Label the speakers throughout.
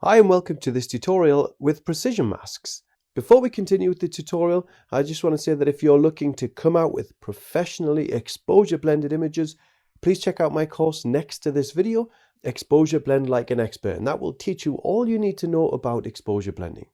Speaker 1: Hi and welcome to this tutorial with precision masks. Before we continue with the tutorial, I just want to say that if you're looking to come out with professionally exposure blended images, please check out my course next to this video, Exposure Blend Like an Expert, and that will teach you all you need to know about exposure blending.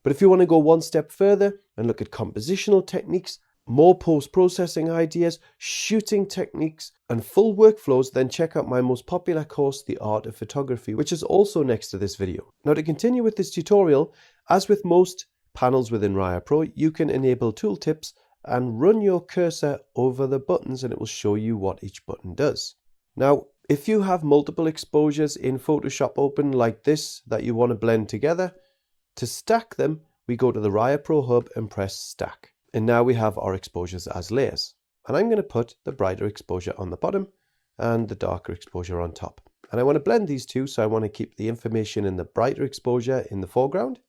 Speaker 1: But if you want to go one step further and look at compositional techniques, more post-processing ideas, shooting techniques, and full workflows, then check out my most popular course, The Art of Photography, which is also next to this video. Now, to continue with this tutorial, as with most panels within Raya Pro, you can enable tooltips and run your cursor over the buttons and it will show you what each button does. Now, if you have multiple exposures in Photoshop open like this that you want to blend together, to stack them, we go to the Raya Pro Hub and press Stack. And now we have our exposures as layers. And I'm going to put the brighter exposure on the bottom and the darker exposure on top. And I want to blend these two, so I want to keep the information in the brighter exposure in the foreground,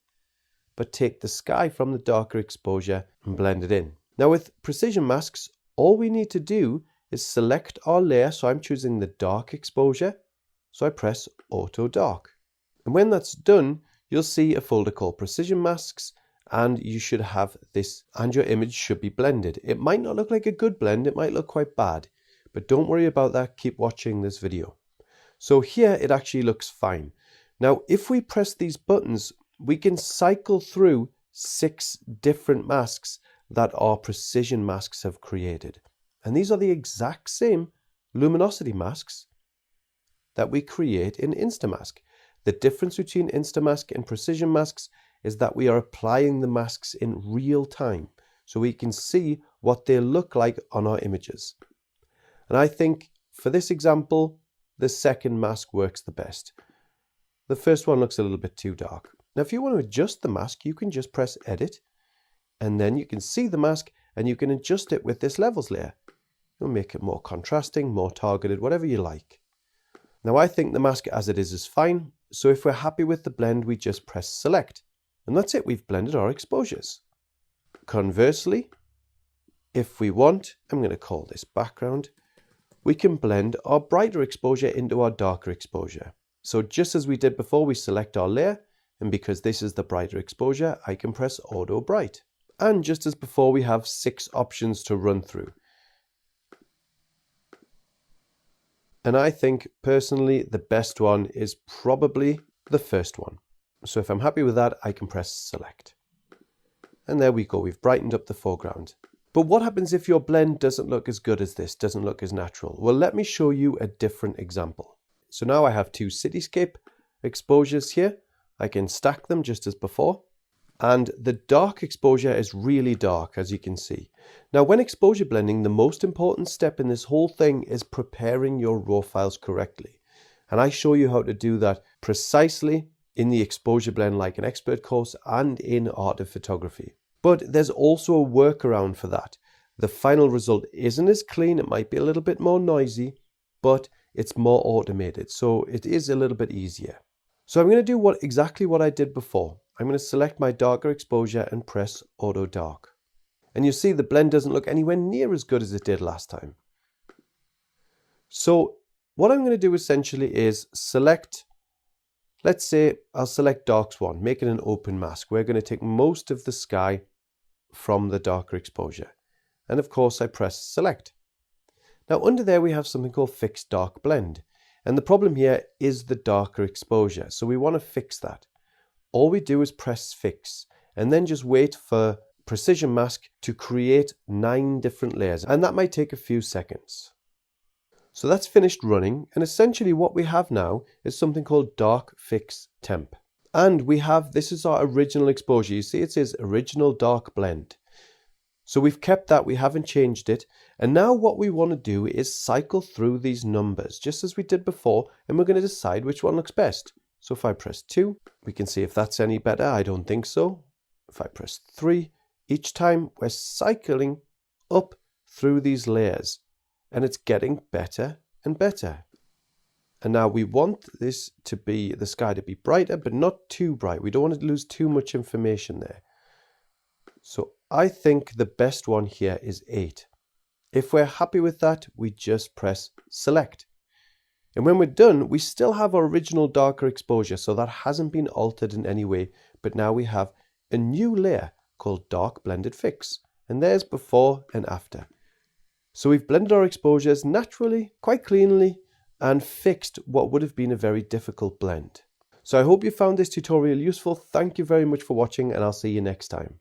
Speaker 1: but take the sky from the darker exposure and blend it in. Now with precision masks, all we need to do is select our layer. So I'm choosing the dark exposure. So I press Auto Dark. And when that's done, you'll see a folder called Precision Masks, and you should have this, and your image should be blended. It might not look like a good blend, it might look quite bad, but don't worry about that, keep watching this video. So here it actually looks fine. Now if we press these buttons, we can cycle through 6 different masks that our precision masks have created. And these are the exact same luminosity masks that we create in Instamask. The difference between Instamask and precision masks is that we are applying the masks in real time, so we can see what they look like on our images. And I think for this example, the second mask works the best. The first one looks a little bit too dark. Now if you want to adjust the mask, you can just press Edit, and then you can see the mask and you can adjust it with this levels layer. You'll make it more contrasting, more targeted, whatever you like. Now I think the mask as it is fine, so if we're happy with the blend, we just press Select. And that's it, we've blended our exposures. Conversely, if we want, I'm going to call this background, we can blend our brighter exposure into our darker exposure. So just as we did before, we select our layer, and because this is the brighter exposure, I can press Auto Bright. And just as before, we have 6 options to run through. And I think personally, the best one is probably the first one. So if I'm happy with that, I can press Select. And there we go, we've brightened up the foreground. But what happens if your blend doesn't look as good as this, doesn't look as natural? Well, let me show you a different example. So now I have 2 cityscape exposures here. I can stack them just as before. And the dark exposure is really dark, as you can see. Now, when exposure blending, the most important step in this whole thing is preparing your raw files correctly. And I show you how to do that precisely in the Exposure Blend Like an Expert course and in Art of Photography. But there's also a workaround for that. The final result isn't as clean, it might be a little bit more noisy, but it's more automated, so it is a little bit easier. So I'm going to do exactly what I did before. I'm going to select my darker exposure and press Auto Dark. And you see the blend doesn't look anywhere near as good as it did last time. So what I'm going to do essentially is select, let's say I'll select Darks 1, make it an open mask. We're going to take most of the sky from the darker exposure. And of course I press Select. Now under there we have something called Fix Dark Blend. And the problem here is the darker exposure. So we want to fix that. All we do is press Fix and then just wait for Precision Mask to create 9 different layers. And that might take a few seconds. So that's finished running, and essentially what we have now is something called Dark Fix Temp. And we have, this is our original exposure. You see it says Original Dark Blend. So we've kept that, we haven't changed it. And now what we want to do is cycle through these numbers, just as we did before, and we're going to decide which one looks best. So if I press 2, we can see if that's any better. I don't think so. If I press 3, each time we're cycling up through these layers. And it's getting better and better. And now we want this to be, the sky to be brighter, but not too bright. We don't want to lose too much information there. So I think the best one here is 8. If we're happy with that, we just press Select. And when we're done, we still have our original darker exposure, so that hasn't been altered in any way, but now we have a new layer called Dark Blended Fix. And there's before and after. So we've blended our exposures naturally, quite cleanly, and fixed what would have been a very difficult blend. So I hope you found this tutorial useful. Thank you very much for watching, and I'll see you next time.